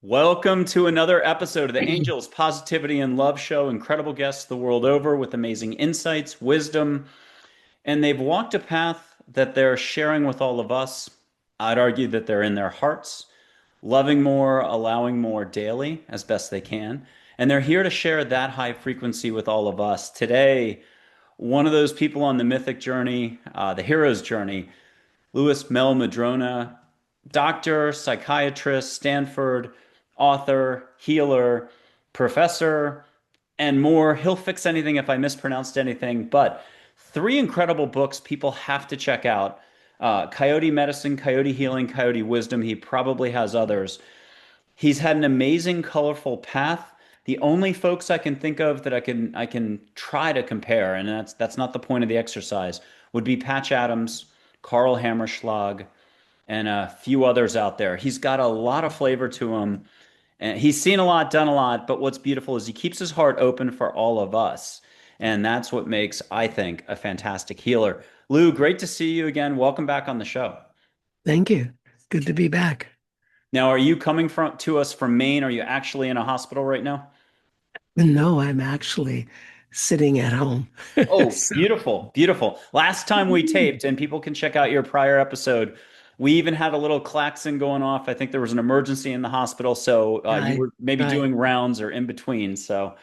Welcome to another episode of the Angels Positivity and Love Show. Incredible guests the world over with amazing insights, wisdom, and they've walked a path that they're sharing with all of us. I'd argue that they're in their hearts, loving more, allowing more daily as best they can. And they're here to share that high frequency with all of us. Today, one of those people on the mythic journey, the hero's journey, LEWIS MEHL-MADRONA, doctor, psychiatrist, Stanford, author, healer, professor, and more. He'll fix anything if I mispronounced anything, but three incredible books people have to check out. Coyote Medicine, Coyote Healing, Coyote Wisdom. He probably has others. He's had an amazing, colorful path. The only folks I can think of that I can try to compare, and that's not the point of the exercise, would be Patch Adams, Carl Hammerschlag, and a few others out there. He's got a lot of flavor to him, and he's seen a lot, done a lot. But what's beautiful is he keeps his heart open for all of us, and that's what makes, I think, a fantastic healer. Lou, great to see you again. Welcome back on the show. Thank you. Good to be back. Now, are you coming from to us from Maine? Are you actually in a hospital right now? No, I'm actually sitting at home. Oh, So beautiful, beautiful. Last time we taped, and people can check out your prior episode, we even had a little klaxon going off. I think there was an emergency in the hospital, so you right, were maybe right. doing rounds or in between. So,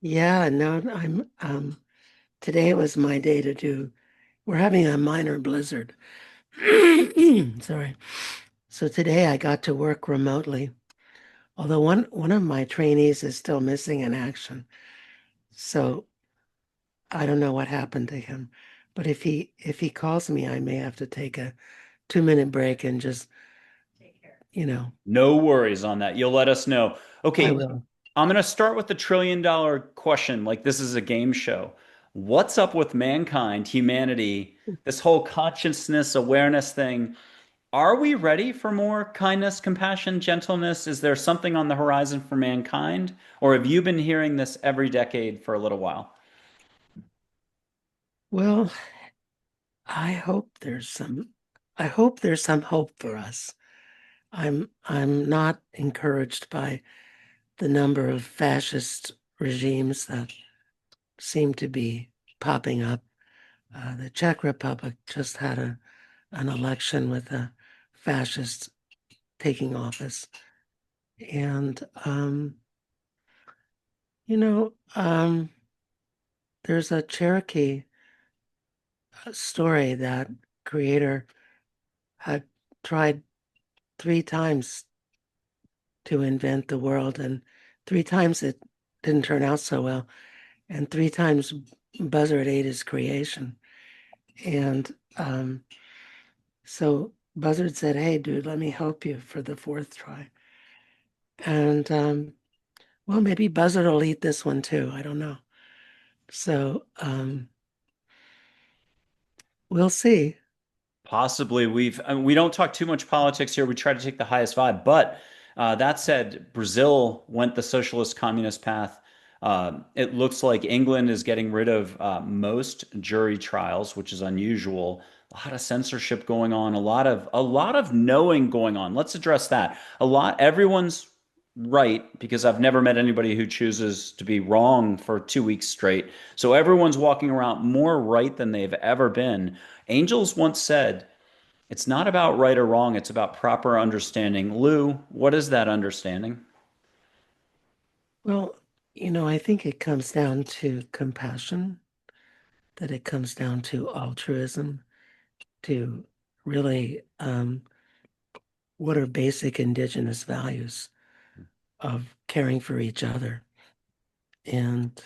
Yeah, no, I'm today was my day to do. We're having a minor blizzard. Sorry. So today I got to work remotely. Although one of my trainees is still missing in action. So I don't know what happened to him. But if he calls me, I may have to take a 2-minute break and just, you know, no worries on that. You'll let us know. I Okay, will. I'm going to start with the $1 trillion question. Like this is a game show. What's up with mankind, humanity, this whole consciousness awareness thing? Are we ready for more kindness, compassion, gentleness? Is there something on the horizon for mankind? Or have you been hearing this every decade for a little while? Well, I hope there's some I hope there's some hope for us. I'm not encouraged by the number of fascist regimes that seem to be popping up. The Czech Republic just had an election with a fascist taking office. And you know, there's a Cherokee story that creator had tried 3 times to invent the world, and 3 times it didn't turn out so well, and 3 times Buzzard ate his creation. And so Buzzard said, "Hey, dude, let me help you for the fourth try." And well, maybe Buzzard will eat this one too. I don't know. So we'll see. Possibly. We don't talk too much politics here. We try to take the highest vibe. But that said, Brazil went the socialist communist path. It looks like England is getting rid of most jury trials, which is unusual. A lot of censorship going on, a lot of knowing going on. Let's address that. Everyone's right because I've never met anybody who chooses to be wrong for 2 weeks straight. So everyone's walking around more right than they've ever been. Angels once said, it's not about right or wrong, it's about proper understanding. Lou, what is that understanding? Well, I think it comes down to compassion, that it comes down to altruism, to really what are basic indigenous values of caring for each other. And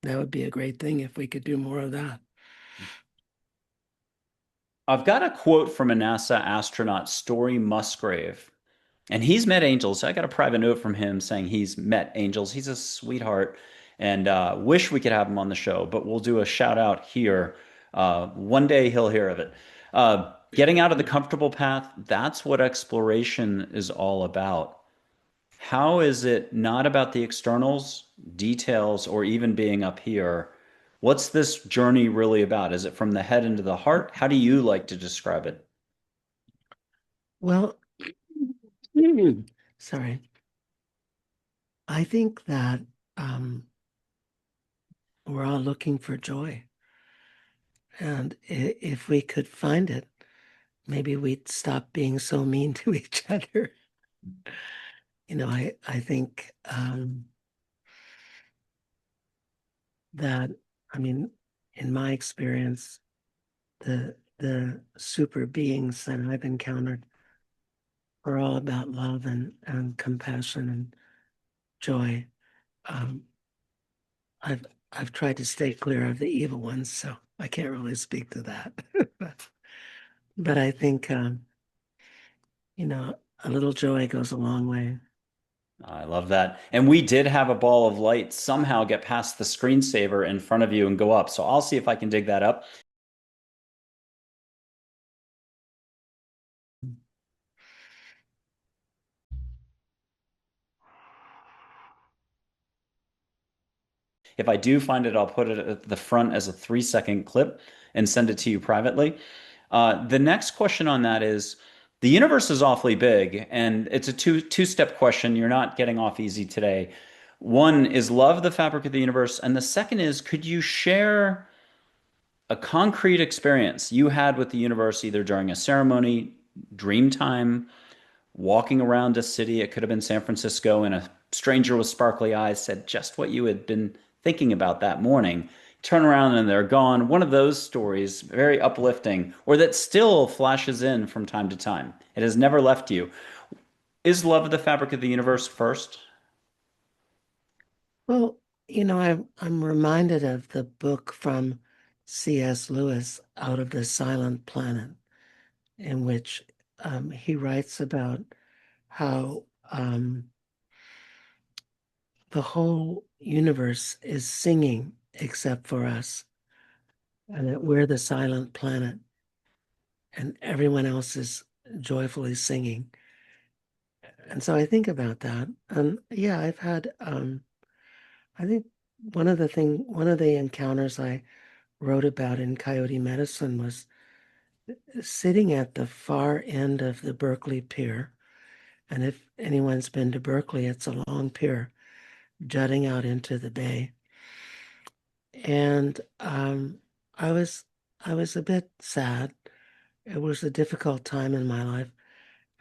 that would be a great thing if we could do more of that. I've got a quote from a NASA astronaut, Story Musgrave, and he's met angels. I got a private note from him saying he's met angels. He's a sweetheart, and wish we could have him on the show, but we'll do a shout out here. One day he'll hear of it. Getting out of the comfortable path, that's what exploration is all about. How is it not about the externals, details, or even being up here? What's this journey really about? Is it from the head into the heart? How do you like to describe it? Well, sorry. I think that um, we're all looking for joy. And if we could find it, maybe we'd stop being so mean to each other. I think that, I mean, in my experience, the super beings that I've encountered are all about love and compassion and joy. Um, I've I've tried to stay clear of the evil ones, so I can't really speak to that. but I think a little joy goes a long way. I love that. And we did have a ball of light somehow get past the screensaver in front of you and go up. So I'll see if I can dig that up. If I do find it, I'll put it at the front as a 3-second clip and send it to you privately. The next question on that is the universe is awfully big, and it's a two-step question. You're not getting off easy today. One is love the fabric of the universe, and the second is could you share a concrete experience you had with the universe either during a ceremony, dream time, walking around a city? It could have been San Francisco, and a stranger with sparkly eyes said just what you had been thinking about that morning. Turn around and they're gone. One of those stories, very uplifting, or that still flashes in from time to time. It has never left you. Is love the fabric of the universe first? Well, I'm reminded of the book from C.S. Lewis, Out of the Silent Planet, in which he writes about how the whole universe is singing except for us, and that we're the silent planet, and everyone else is joyfully singing. And so I think about that. And yeah, I've had I think one of the encounters I wrote about in Coyote Medicine was sitting at the far end of the Berkeley Pier. And if anyone's been to Berkeley, it's a long pier jutting out into the bay. And I was I was a bit sad. It was a difficult time in my life.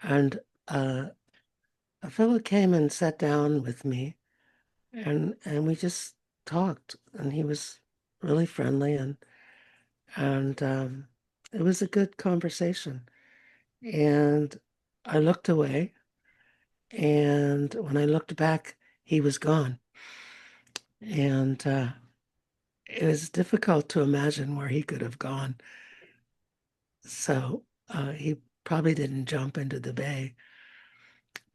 And a fellow came and sat down with me and we just talked, and he was really friendly, and it was a good conversation. And I looked away, and when I looked back, he was gone. And it was difficult to imagine where he could have gone. So he probably didn't jump into the bay,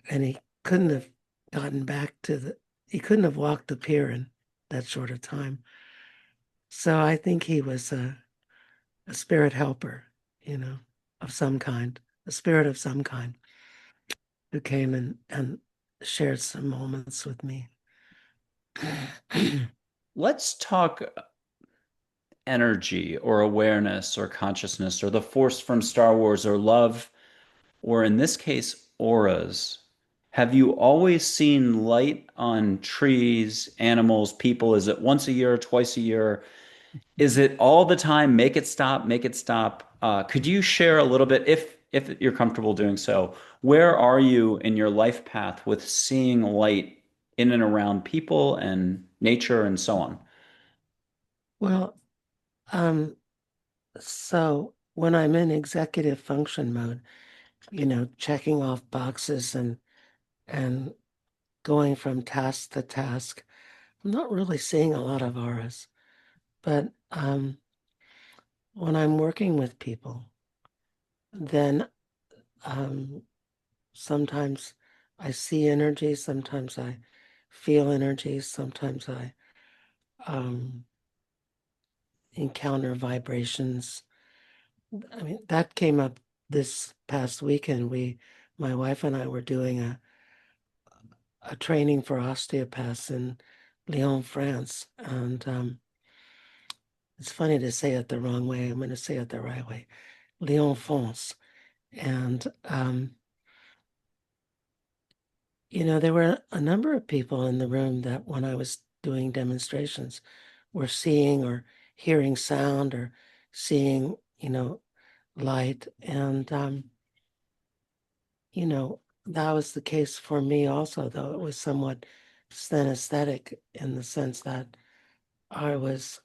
and he couldn't have gotten back to he couldn't have walked the pier in that short of time. So I think he was a spirit helper, you know, of some kind, a spirit of some kind who came and shared some moments with me. Let's talk energy or awareness or consciousness or the force from Star Wars or love, or in this case, auras. Have you always seen light on trees, animals, people? Is it once a year, twice a year? Is it all the time? Make it stop, make it stop. Could you share a little bit, if you're comfortable doing so? Where are you in your life path with seeing light in and around people and nature and so on? Well, um, so when I'm in executive function mode, checking off boxes and going from task to task, I'm not really seeing a lot of auras. But when I'm working with people, then um, sometimes I see energy, sometimes I feel energy, sometimes I um, encounter vibrations. I mean, that came up this past weekend. My wife and I were doing a training for osteopaths in Lyon, France. And it's funny to say it the wrong way. I'm going to say it the right way. Lyon, France. And There were a number of people in the room that when I was doing demonstrations were seeing or hearing sound or seeing, light. And, that was the case for me also, though it was somewhat synesthetic in the sense that I was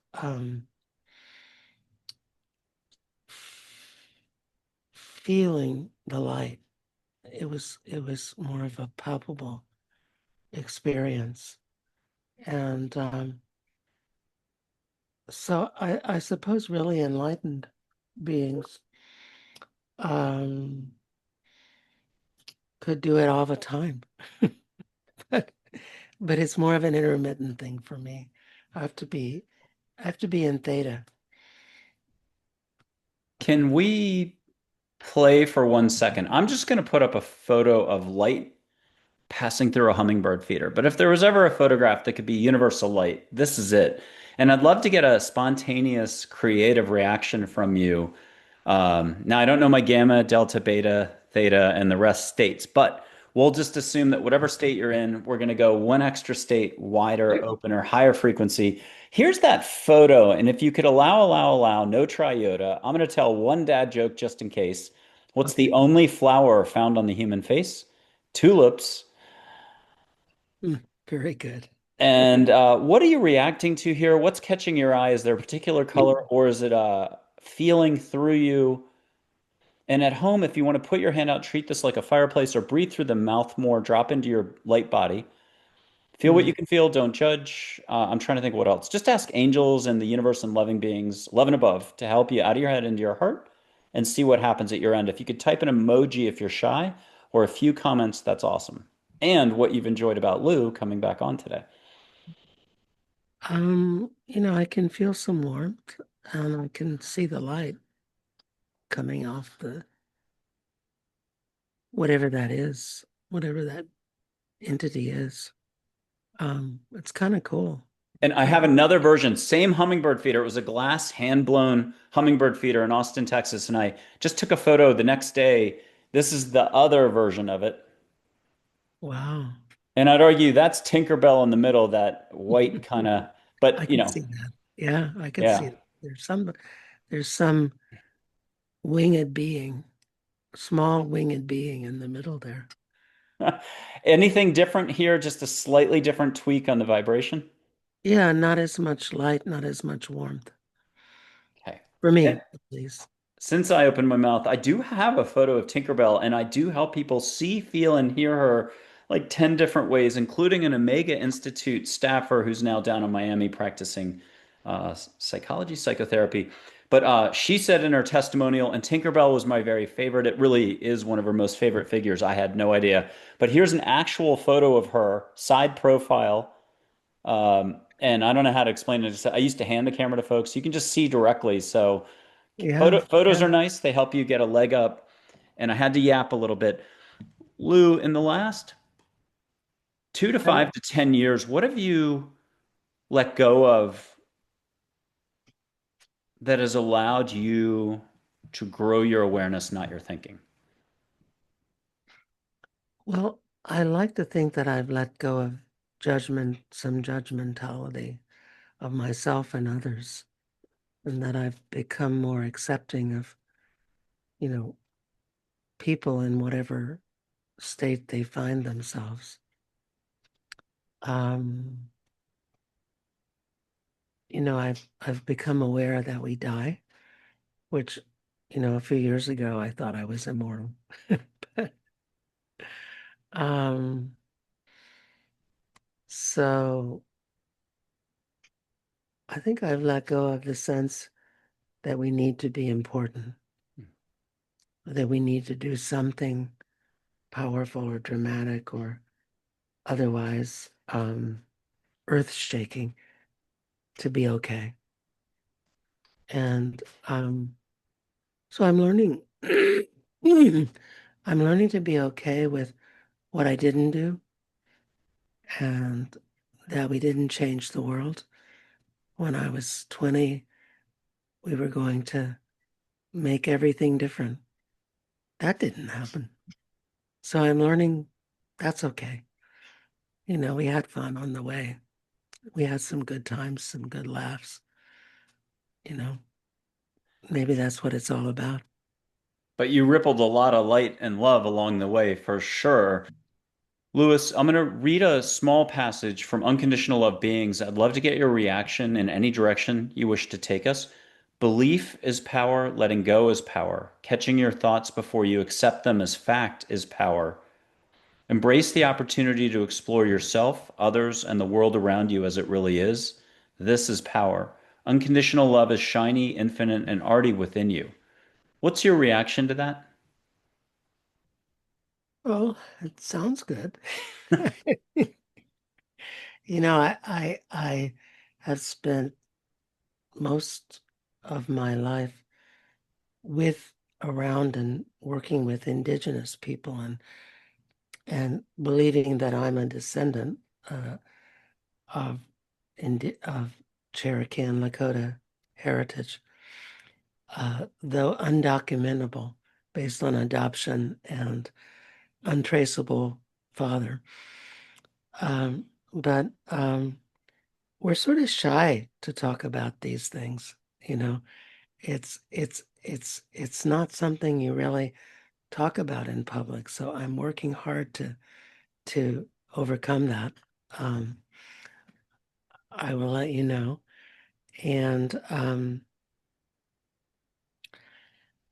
feeling the light. It was more of a palpable experience. And so I suppose really enlightened beings um, could do it all the time. But it's more of an intermittent thing for me. I have to be I have to be in theta. Can we play for 1 second? I'm just going to put up a photo of light passing through a hummingbird feeder. But if there was ever a photograph that could be universal light, this is it. And I'd love to get a spontaneous, creative reaction from you. Now, I don't know my gamma, delta, beta, theta, and the rest states, but we'll just assume that whatever state you're in, we're going to go one extra state wider, opener, higher frequency. Here's that photo. And if you could allow, no triota, I'm going to tell one dad joke just in case. What's the only flower found on the human face? Tulips. Very good. And what are you reacting to here? What's catching your eye? Is there a particular color or is it feeling through you? And at home, if you want to put your hand out, treat this like a fireplace or breathe through the mouth more, drop into your light body. Feel what you Mm. can feel, don't judge. I'm trying to think what else. Just ask angels and the universe and loving beings, love and above, to help you out of your head into your heart and see what happens at your end. If you could type an emoji if you're shy or a few comments, that's awesome. And what you've enjoyed about Lou coming back on today. I can feel some warmth and I can see the light coming off the whatever that entity is. It's kind of cool. And I have another version, same hummingbird feeder. It was a glass hand-blown hummingbird feeder in Austin, Texas. And I just took a photo the next day. This is the other version of it. Wow. And I'd argue that's Tinkerbell in the middle, that white kind of, I but could see that. Yeah, I could see yeah. it. There's some winged being, small winged being in the middle there. Anything different here? Just a slightly different tweak on the vibration? Yeah, not as much light, not as much warmth. Okay. For me, at least. Since I opened my mouth, I do have a photo of Tinkerbell, and I do help people see, feel, and hear her like 10 different ways, including an Omega Institute staffer who's now down in Miami practicing psychology, psychotherapy. But she said in her testimonial, and Tinkerbell was my very favorite. It really is one of her most favorite figures. I had no idea. But here's an actual photo of her, side profile. And I don't know how to explain it. I used to hand the camera to folks. You can just see directly. So Yeah, photos yeah. are nice. They help you get a leg up. And I had to yap a little bit. Lou, in the last 2 to 5 to 10 years, what have you let go of that has allowed you to grow your awareness, not your thinking? Well, I like to think that I've let go of some judgmentality of myself and others, and that I've become more accepting of, you know, people in whatever state they find themselves. Um, I've become aware that we die, which, a few years ago I thought I was immortal. But, um, so I think I've let go of the sense that we need to be important, that we need to do something powerful or dramatic or otherwise earth shaking to be okay. And so I'm learning I'm learning to be okay with what I didn't do and that we didn't change the world. When I was 20, we were going to make everything different. That didn't happen. So I'm learning that's okay. we had fun on the way. We had some good times, some good laughs. You know, maybe that's what it's all about. But you rippled a lot of light and love along the way for sure. Lewis, I'm going to read a small passage from Unconditional Love Beings. I'd love to get your reaction in any direction you wish to take us. Belief is power, letting go is power. Catching your thoughts before you accept them as fact is power. Embrace the opportunity to explore yourself, others, and the world around you as it really is. This is power. Unconditional love is shiny, infinite, and already within you. What's your reaction to that? Oh, it sounds good. I have spent most of my life with around and working with Indigenous people and believing that I'm a descendant of of Cherokee and Lakota heritage, though undocumentable, based on adoption and untraceable father. But we're sort of shy to talk about these things. You know, it's not something you really talk about in public. So I'm working hard to overcome that. Um, I will let you know. And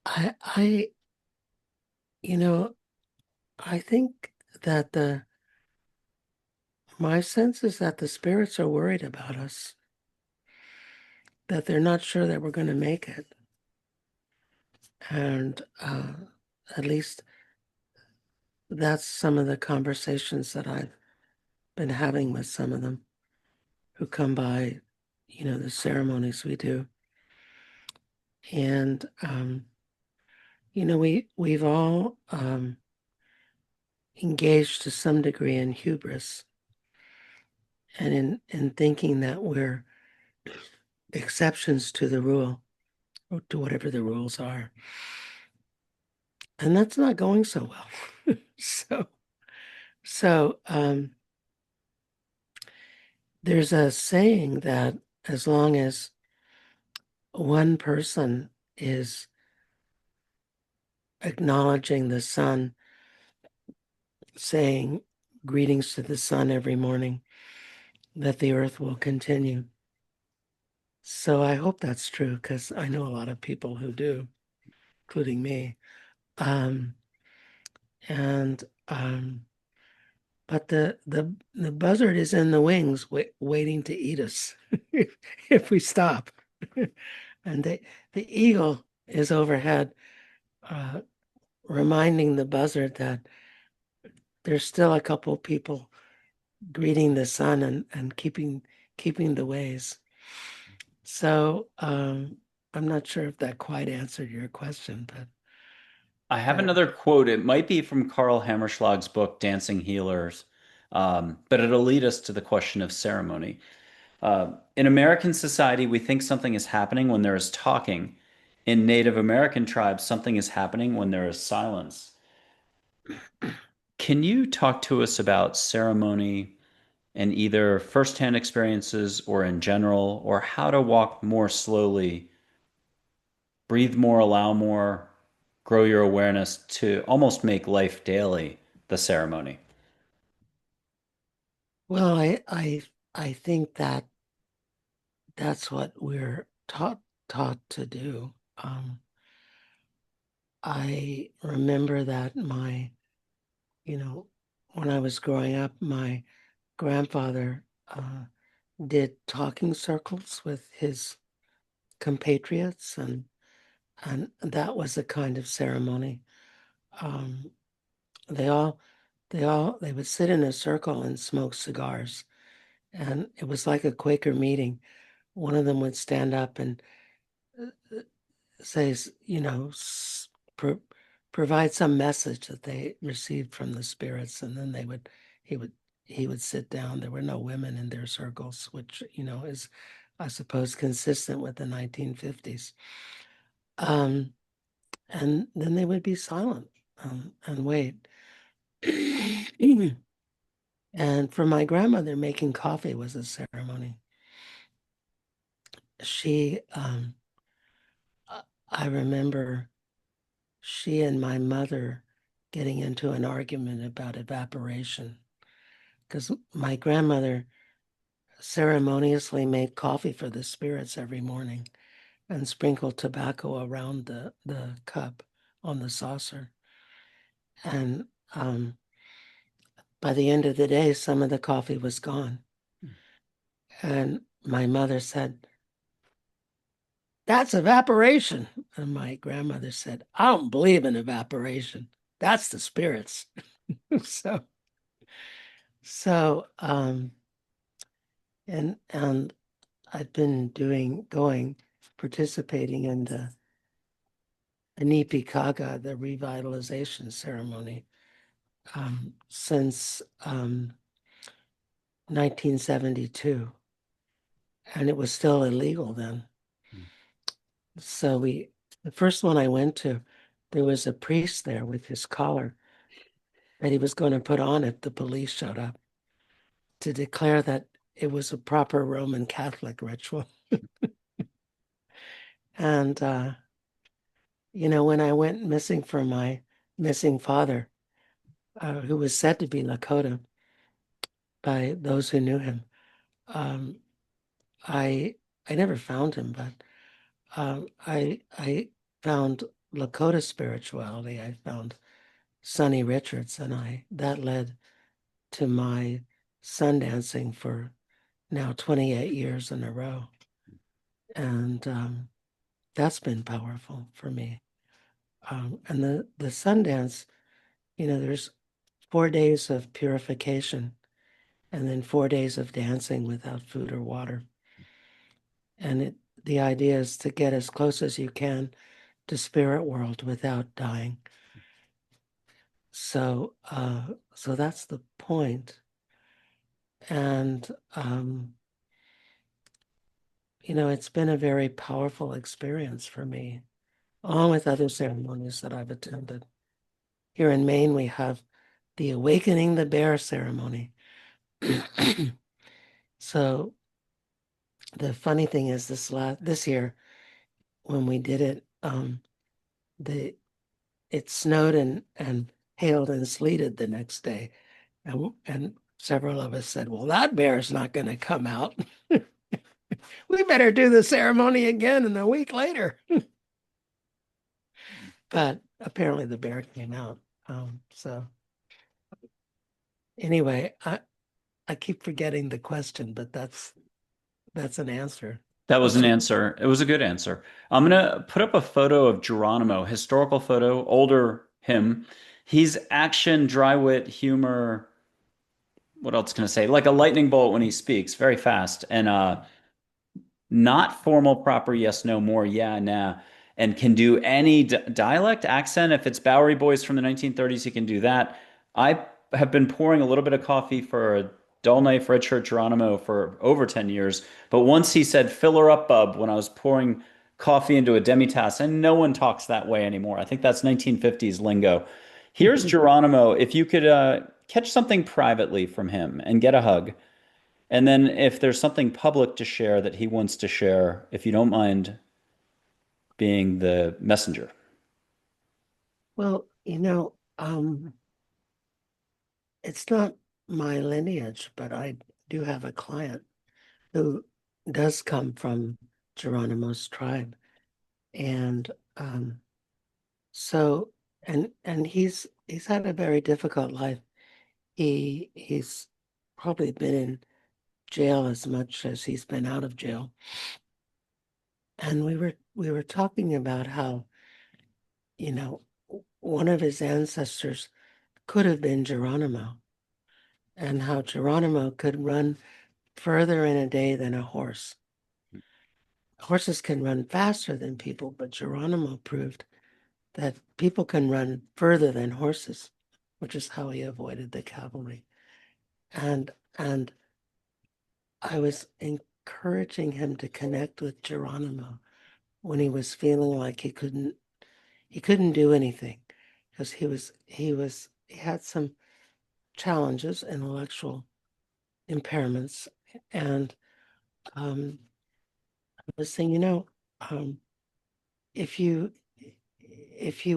I, you know, I think that my sense is that the spirits are worried about us, that they're not sure that we're going to make it. And at least that's some of the conversations that I've been having with some of them who come by, the ceremonies we do. And, we've all engaged to some degree in hubris and in thinking that we're exceptions to the rule, or to whatever the rules are. And that's not going so well. So there's a saying that as long as one person is acknowledging the sun, saying greetings to the sun every morning, that the earth will continue. So I hope that's true, because I know a lot of people who do, including me. Um, and but the buzzard is in the wings, waiting to eat us if we stop. And the eagle is overhead, uh, reminding the buzzard that there's still a couple people greeting the sun and keeping the ways. So I'm not sure if that quite answered your question, I have but another quote. It might be from Karl Hammerschlag's book, Dancing Healers, but it'll lead us to the question of ceremony. In American society, we think something is happening when there is talking. In Native American tribes, something is happening when there is silence. Can you talk to us about ceremony and either firsthand experiences or in general, or how to walk more slowly, breathe more, allow more, grow your awareness to almost make life daily the ceremony? well, I think that that's what we're taught to do. I remember that you know, when I was growing up, my grandfather did talking circles with his compatriots, and that was a kind of ceremony. Um, they all they would sit in a circle and smoke cigars, and it was like a Quaker meeting. One of them would stand up and says, pro- provide some message that they received from the spirits, and then he would, he would sit down. There were no women in their circles, which is, I suppose, consistent with the 1950s. Um, and then they would be silent and wait. And for my grandmother, making coffee was a ceremony. She, I remember she and my mother getting into an argument about evaporation because my grandmother ceremoniously made coffee for the spirits every morning and sprinkled tobacco around the cup on the saucer. And by the end of the day, some of the coffee was gone. And my mother said, "That's evaporation." And my grandmother said, "I don't believe in evaporation. That's the spirits." so, so, and I've been participating in the Anipikaga, the revitalization ceremony, since 1972, and it was still illegal then. So the first one I went to, there was a priest there with his collar that he was going to put on if the police showed up to declare that it was a proper Roman Catholic ritual. And, when I went missing for my missing father, who was said to be Lakota by those who knew him, um, I I never found him, but I found Lakota spirituality. I found Sonny Richards, and that led to my sun dancing for now 28 years in a row. And that's been powerful for me. And the Sundance, there's 4 days of purification and then 4 days of dancing without food or water. And the idea is to get as close as you can to spirit world without dying. So that's the point. And it's been a very powerful experience for me, along with other ceremonies that I've attended. Here in Maine, we have the Awakening the Bear ceremony. So the funny thing is, this year when we did it, it snowed and hailed and sleeted the next day, and several of us said, "Well, that bear's not going to come out. We better do the ceremony again and a week later." But apparently the bear came out. So anyway, I keep forgetting the question, but that's an answer. That was What's an your answer. It was a good answer. I'm gonna put up a photo of Geronimo, historical photo, older him. He's action, dry wit, humor. What else can I say? Like a lightning bolt when he speaks, very fast. And not formal, proper, yes, no, more, yeah, nah, and can do any dialect accent. If it's Bowery Boys from the 1930s, he can do that. I have been pouring a little bit of coffee for a dull knife red shirt Geronimo for over 10 years. But once he said, "Fill her up, bub," when I was pouring coffee into a demitasse, and no one talks that way anymore. I think that's 1950s lingo. Here's Geronimo. If you could catch something privately from him and get a hug, and then if there's something public to share that he wants to share, if you don't mind being the messenger. Well, it's not my lineage, but I do have a client who does come from Geronimo's tribe. And so and he's had a very difficult life. He's probably been in jail as much as he's been out of jail. And we were talking about how, you know, one of his ancestors could have been Geronimo, and how Geronimo could run further in a day than a horse. Horses can run faster than people, but Geronimo proved that people can run further than horses, which is how he avoided the cavalry. And I was encouraging him to connect with Geronimo when he was feeling like he couldn't do anything because he had some challenges, intellectual impairments. And I was saying, um, if you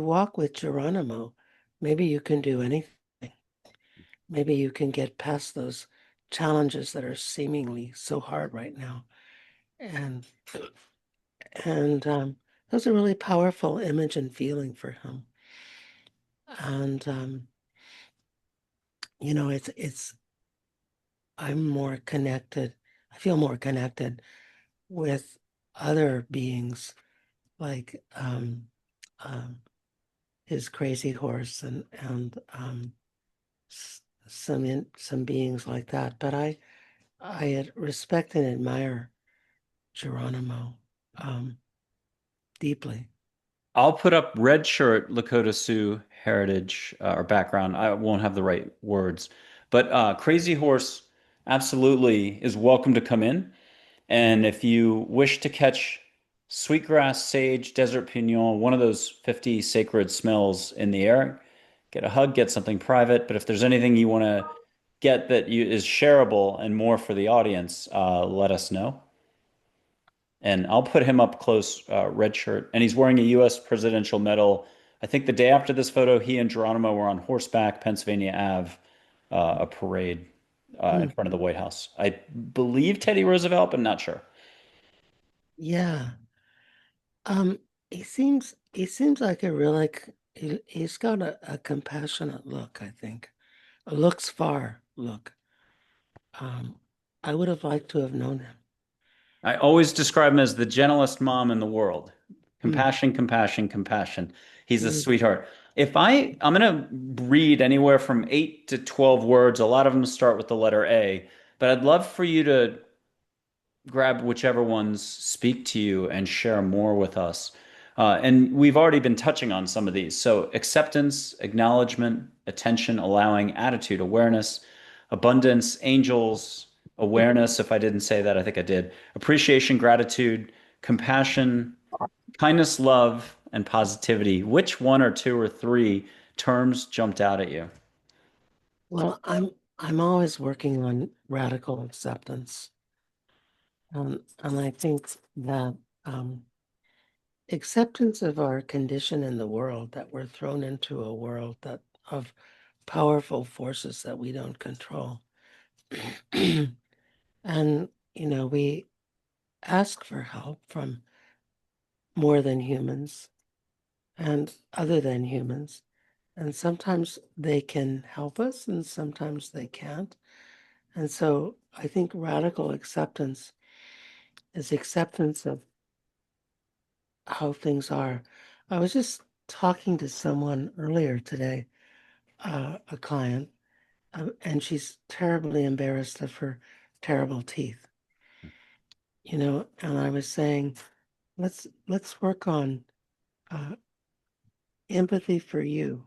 walk with Geronimo, maybe you can do anything. Maybe you can get past those challenges that are seemingly so hard right now. And that was a really powerful image and feeling for him. And it's I'm more connected. I feel more connected with other beings like his crazy horse and some beings like that. But I respect and admire Geronimo deeply. I'll put up red shirt Lakota Sioux heritage or background. I won't have the right words, but Crazy Horse absolutely is welcome to come in. And if you wish to catch sweetgrass, sage, desert pinon, one of those 50 sacred smells in the air, get a hug, get something private. But if there's anything you want to get that is shareable and more for the audience, let us know. And I'll put him up close, red shirt, and he's wearing a U.S. presidential medal. I think the day after this photo, he and Geronimo were on horseback, Pennsylvania Ave, a parade in Mm, front of the White House. I believe Teddy Roosevelt, but not sure. yeah. Um, he seems like a really he's got a compassionate look, I think. A looks far look. Um, I would have liked to have known him. I always describe him as the gentlest mom in the world. Mm, Compassion, compassion, compassion. He's a mm. sweetheart. I'm gonna read anywhere from 8 to 12 words. A lot of them start with the letter A, but I'd love for you to grab whichever ones speak to you and share more with us. And we've already been touching on some of these. So, acceptance, acknowledgement, attention, allowing, attitude, awareness, abundance, angels, awareness. If I didn't say that, I think I did. Appreciation, gratitude, compassion, kindness, love, and positivity. Which one or two or three terms jumped out at you? Well, I'm always working on radical acceptance. And I think that acceptance of our condition in the world, that we're thrown into a world that of powerful forces that we don't control. And, we ask for help from more than humans and other than humans. And sometimes they can help us and sometimes they can't. And so I think radical acceptance is acceptance of how things are. I was just talking to someone earlier today, a client, and she's terribly embarrassed of her terrible teeth, and I was saying, let's work on uh, empathy for you,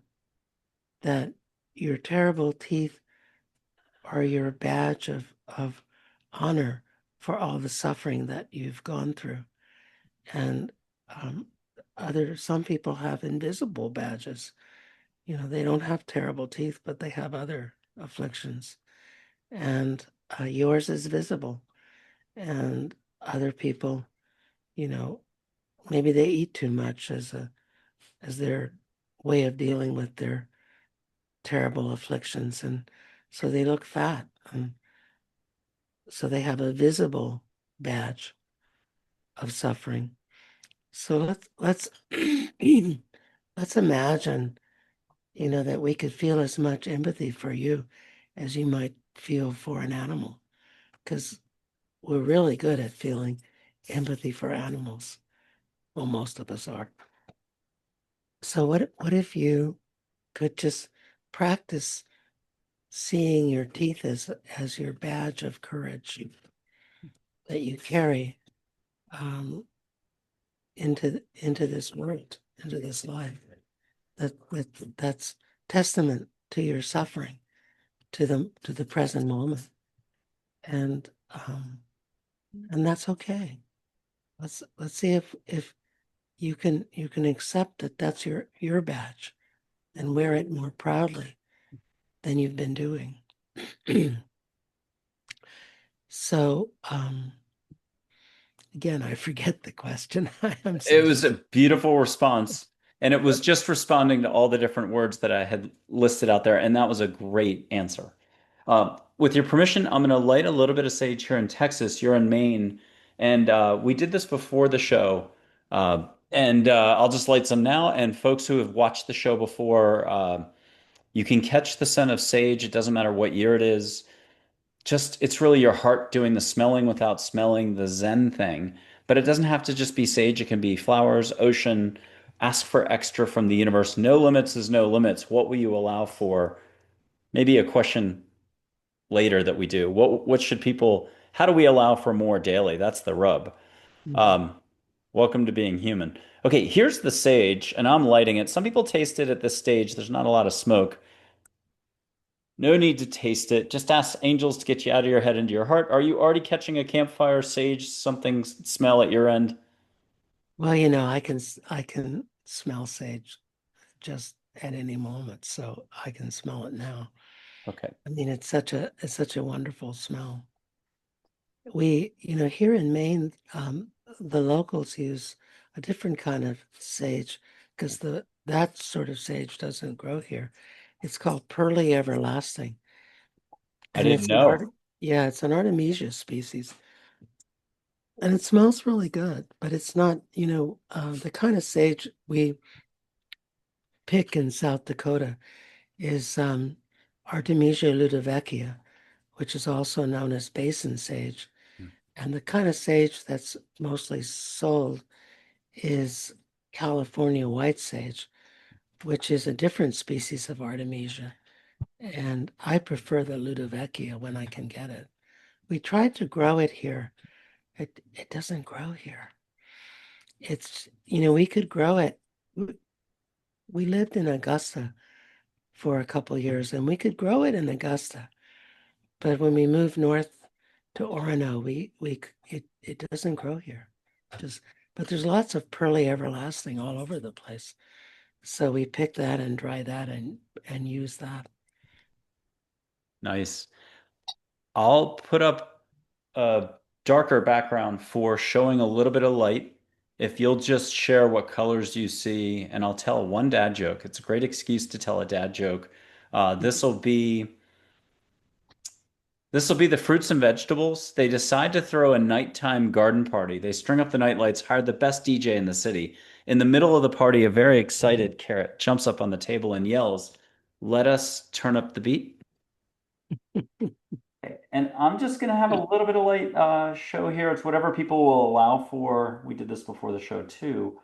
that your terrible teeth are your badge of honor for all the suffering that you've gone through. And um, some people have invisible badges. They don't have terrible teeth, but they have other afflictions. And yours is visible. And other people, you know, maybe they eat too much as their way of dealing with their terrible afflictions, and so they look fat, and so they have a visible badge of suffering. So let's let's imagine, that we could feel as much empathy for you as you might feel for an animal, because we're really good at feeling empathy for animals. Well, most of us are. So what if you could just practice seeing your teeth as your badge of courage that you carry um, into this world, into this life. That's testament to your suffering, to the present moment, and and that's okay. Let's see if you can accept that that's your badge and wear it more proudly than you've been doing. So, again, I forget the question. I'm It so was a beautiful response. And it was just responding to all the different words that I had listed out there. And that was a great answer. With your permission, I'm going to light a little bit of sage here in Texas. You're in Maine. And we did this before the show. And I'll just light some now. And folks who have watched the show before, you can catch the scent of sage. It doesn't matter what year it is. Just it's really your heart doing the smelling without smelling, the Zen thing. But it doesn't have to just be sage. It can be flowers, ocean. Ask for extra from the universe. No limits is no limits. What will you allow for? Maybe a question later that we do. What should people, how do we allow for more daily? That's the rub. Mhm. Um, Welcome to being human. Okay, here's the sage, and I'm lighting it. Some people taste it at this stage. There's not a lot of smoke. No need to taste it. Just ask angels to get you out of your head into your heart. Are you already catching a campfire sage, something smell at your end? Well, I can smell sage just at any moment, so I can smell it now. Okay. I mean, it's such a wonderful smell. Here in Maine, the locals use a different kind of sage because the that sort of sage doesn't grow here. It's called pearly everlasting, I and didn't know. it's an Artemisia species, and it smells really good. But it's not, the kind of sage we pick in South Dakota is Artemisia ludovicia, which is also known as basin sage. And the kind of sage that's mostly sold is California white sage, which is a different species of Artemisia. And I prefer the ludovicia when I can get it. We tried to grow it here. It doesn't grow here. We could grow it. We lived in Augusta for a couple years and we could grow it in Augusta. But when we moved north to Orono, it doesn't grow here. Just but there's lots of pearly everlasting all over the place. So we pick that and dry that and use that. Nice. I'll put up a darker background for showing a little bit of light. If you'll just share what colors you see, and I'll tell one dad joke. It's a great excuse to tell a dad joke. This will be the fruits and vegetables. They decide to throw a nighttime garden party. They string up the nightlights, hire the best DJ in the city. In the middle of the party, a very excited carrot jumps up on the table and yells, "Let us turn up the beat." And I'm just going to have a little bit of light show here. It's whatever people will allow for. We did this before the show too.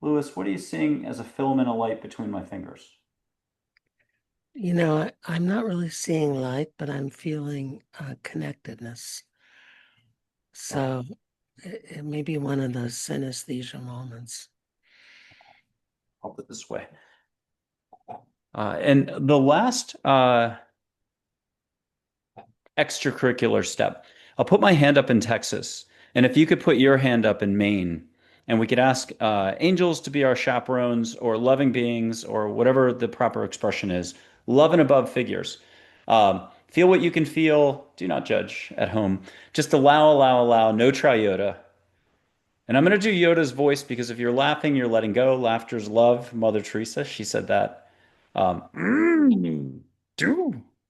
Lewis, what are you seeing as a filament of light between my fingers? I'm not really seeing light, but I'm feeling connectedness. So it may be one of those synesthesia moments. I'll put it this way. And the last extracurricular step. I'll put my hand up in Texas, and if you could put your hand up in Maine, and we could ask angels to be our chaperones or loving beings or whatever the proper expression is, love and above figures. Feel what you can feel. Do not judge at home. Just allow, allow, allow. No try Yoda. And I'm going to do Yoda's voice because if you're laughing, you're letting go. Laughter's love. Mother Teresa, she said that. Do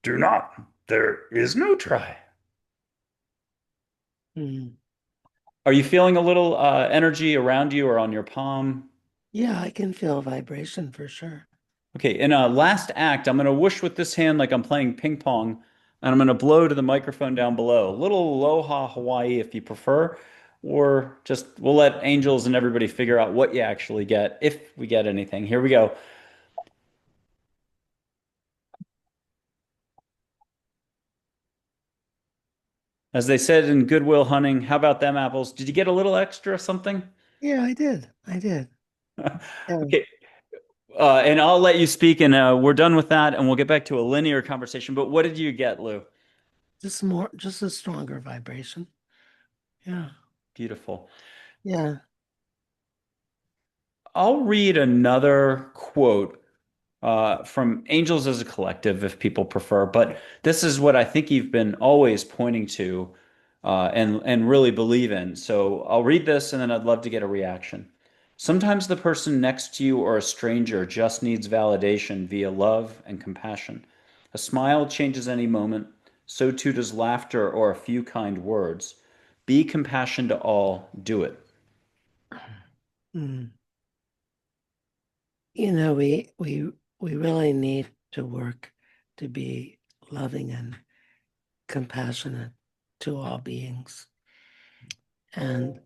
not. There is no try. Hmm. Are you feeling a little energy around you or on your palm? Yeah, I can feel vibration for sure. Okay, in a last act, I'm going to whoosh with this hand like I'm playing ping pong, and I'm going to blow to the microphone down below. A little aloha Hawaii if you prefer, or just we'll let angels and everybody figure out what you actually get, if we get anything. Here we go. As they said in Goodwill Hunting, how about them apples? Did you get a little extra something? Yeah, I did. I did. Yeah, Okay, and I'll let you speak, and we're done with that, and we'll get back to a linear conversation. But what did you get, Lou? just a stronger vibration. Yeah. Beautiful. Yeah. I'll read another quote from Angels as a collective, if people prefer. But this is what I think you've been always pointing to and really believe in. So I'll read this and then I'd love to get a reaction. Sometimes the person next to you or a stranger just needs validation via love and compassion. A smile changes any moment, so too does laughter or a few kind words. Be compassion to all, do it. Mm. We really need to work to be loving and compassionate to all beings. And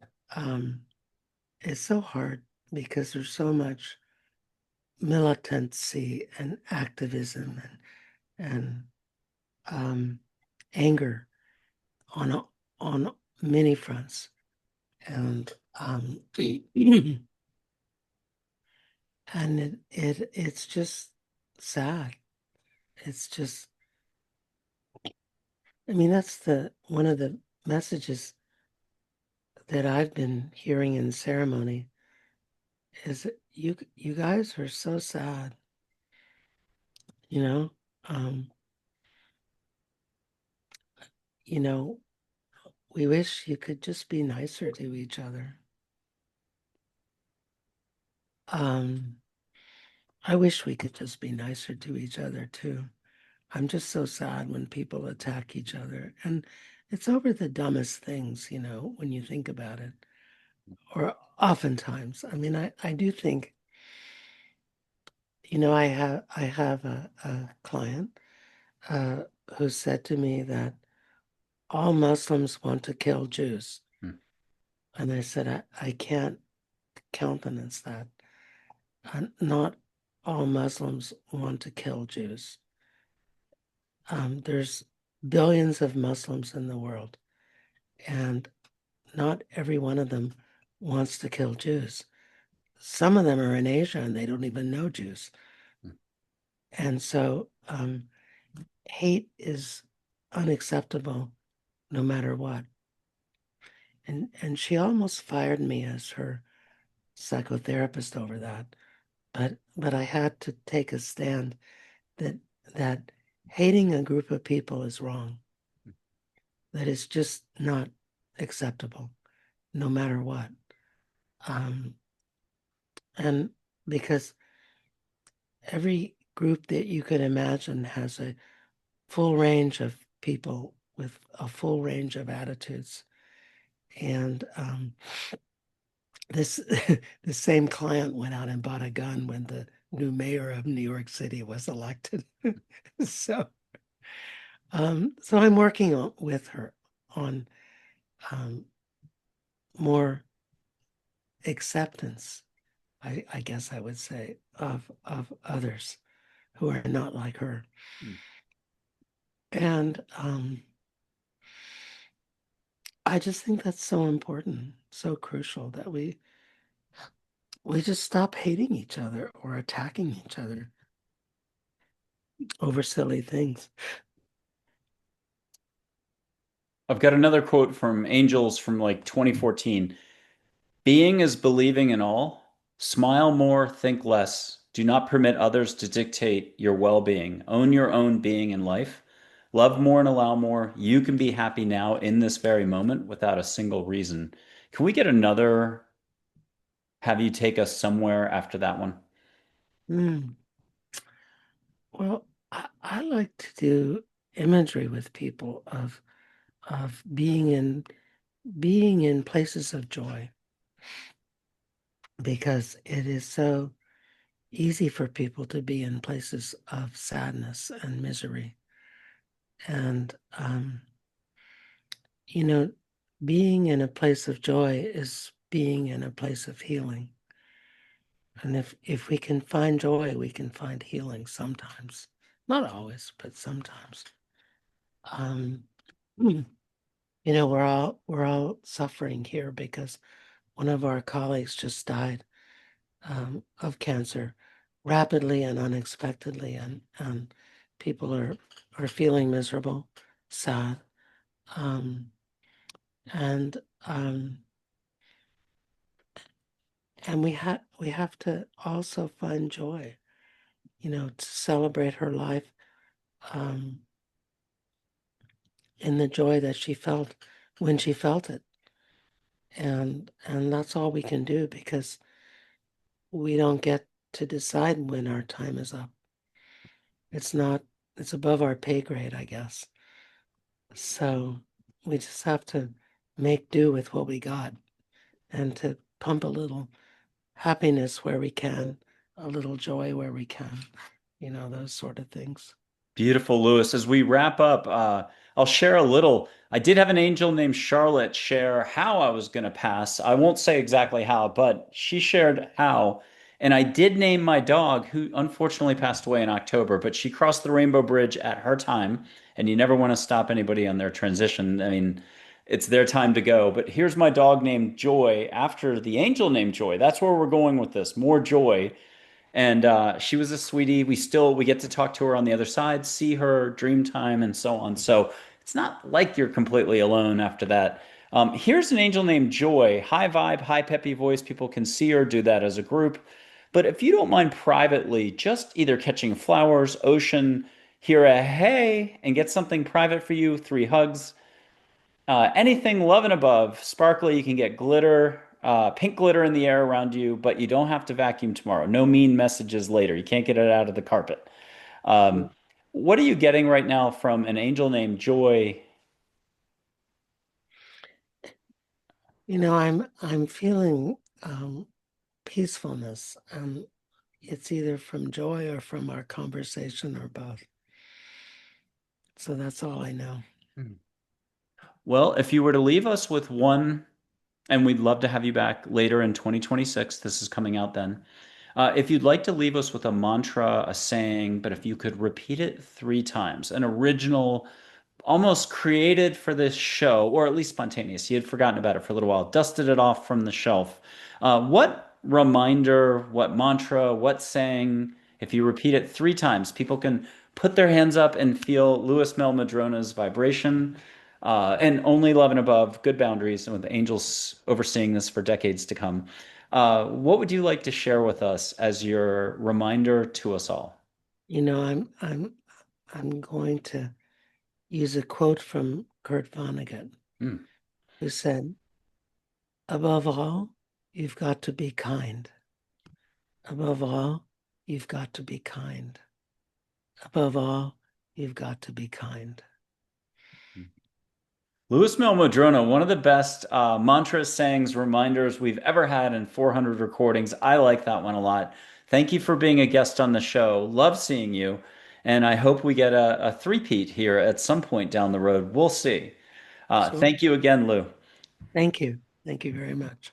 it's so hard because there's so much militancy and activism and anger on on many fronts. And and it's just sad. It's just, I mean, that's the one of the messages that I've been hearing in ceremony is that you guys are so sad, you know. Um, you know, we wish you could just be nicer to each other. Um, I wish we could just be nicer to each other too. I'm just so sad when people attack each other. And it's over the dumbest things, when you think about it. Or oftentimes. I mean, I do think, I have a client uh, who said to me that all Muslims want to kill Jews. Hmm. And I said, I can't countenance that. Not all Muslims want to kill Jews. There's billions of Muslims in the world, and not every one of them wants to kill Jews. Some of them are in Asia and they don't even know Jews. And so hate is unacceptable no matter what. And she almost fired me as her psychotherapist over that. But I had to take a stand that that hating a group of people is wrong. That is just not acceptable, no matter what. Um, and because every group that you could imagine has a full range of people with a full range of attitudes. And this the same client went out and bought a gun when the new mayor of New York City was elected. So I'm working with her on um, more acceptance, I guess I would say, of others who are not like her. Hmm. And I just think that's so important, so crucial that we just stop hating each other or attacking each other over silly things. I've got another quote from Angels from like 2014. Being is believing in all. Smile more, think less. Do not permit others to dictate your well being. Own your own being in life. Love more and allow more. You can be happy now in this very moment without a single reason. Can we get another have you take us somewhere after that one? Mm. Well, I like to do imagery with people of being in places of joy because it is so easy for people to be in places of sadness and misery. And you know, being in a place of joy is being in a place of healing. And if we can find joy, we can find healing sometimes. Not always, but sometimes. Um, we're all suffering here because one of our colleagues just died of cancer rapidly and unexpectedly, and people are feeling miserable, sad, um, and um, and we have to also find joy to celebrate her life, um, in the joy that she felt when she felt it. And that's all we can do, because we don't get to decide when our time is up. It's not, it's above our pay grade, I guess. So we just have to make do with what we got, and to pump a little happiness where we can, a little joy where we can, those sort of things. Beautiful, Lewis. As we wrap up, I'll share a little. I did have an angel named Charlotte share how I was going to pass. I won't say exactly how, but she shared how. And I did name my dog, who unfortunately passed away in October, but she crossed the Rainbow Bridge at her time. And you never want to stop anybody on their transition. I mean, it's their time to go. But here's my dog named Joy after the angel named Joy. That's where we're going with this. More joy. And she was a sweetie. We get to talk to her on the other side, see her dream time, and so on. So it's not like you're completely alone after that. Here's an angel named Joy. High vibe, high peppy voice. People can see her do that as a group. But if you don't mind privately, just either catching flowers, ocean, hear a hey, and get something private for you, 3 hugs. Anything love and above, sparkly, you can get glitter, pink glitter in the air around you, but you don't have to vacuum tomorrow. No mean messages later. You can't get it out of the carpet. Um, what are you getting right now from an angel named Joy? I'm feeling peacefulness. It's either from joy or from our conversation, or both. So that's all I know. Well, if you were to leave us with one, and we'd love to have you back later in 2026, this is coming out then. If you'd like to leave us with a mantra, a saying, but if you could repeat it 3 times, an original, almost created for this show, or at least spontaneous. He had forgotten about it for a little while, dusted it off from the shelf. What reminder, what mantra, what saying, if you repeat it 3 times, people can put their hands up and feel Lewis Mehl-Madrona's vibration, and only love and above, good boundaries, and with the angels overseeing this for decades to come. What would you like to share with us as your reminder to us all? I'm going to use a quote from Kurt Vonnegut, Hmm. who said, "Above all, you've got to be kind. Above all, you've got to be kind. Above all, you've got to be kind." Lewis Mehl-Madrona, one of the best mantras, sayings, reminders we've ever had in 400 recordings. I like that one a lot. Thank you for being a guest on the show. Love seeing you. And I hope we get a three-peat here at some point down the road. We'll see. So Thank you again, Lou. thank you. Thank you very much.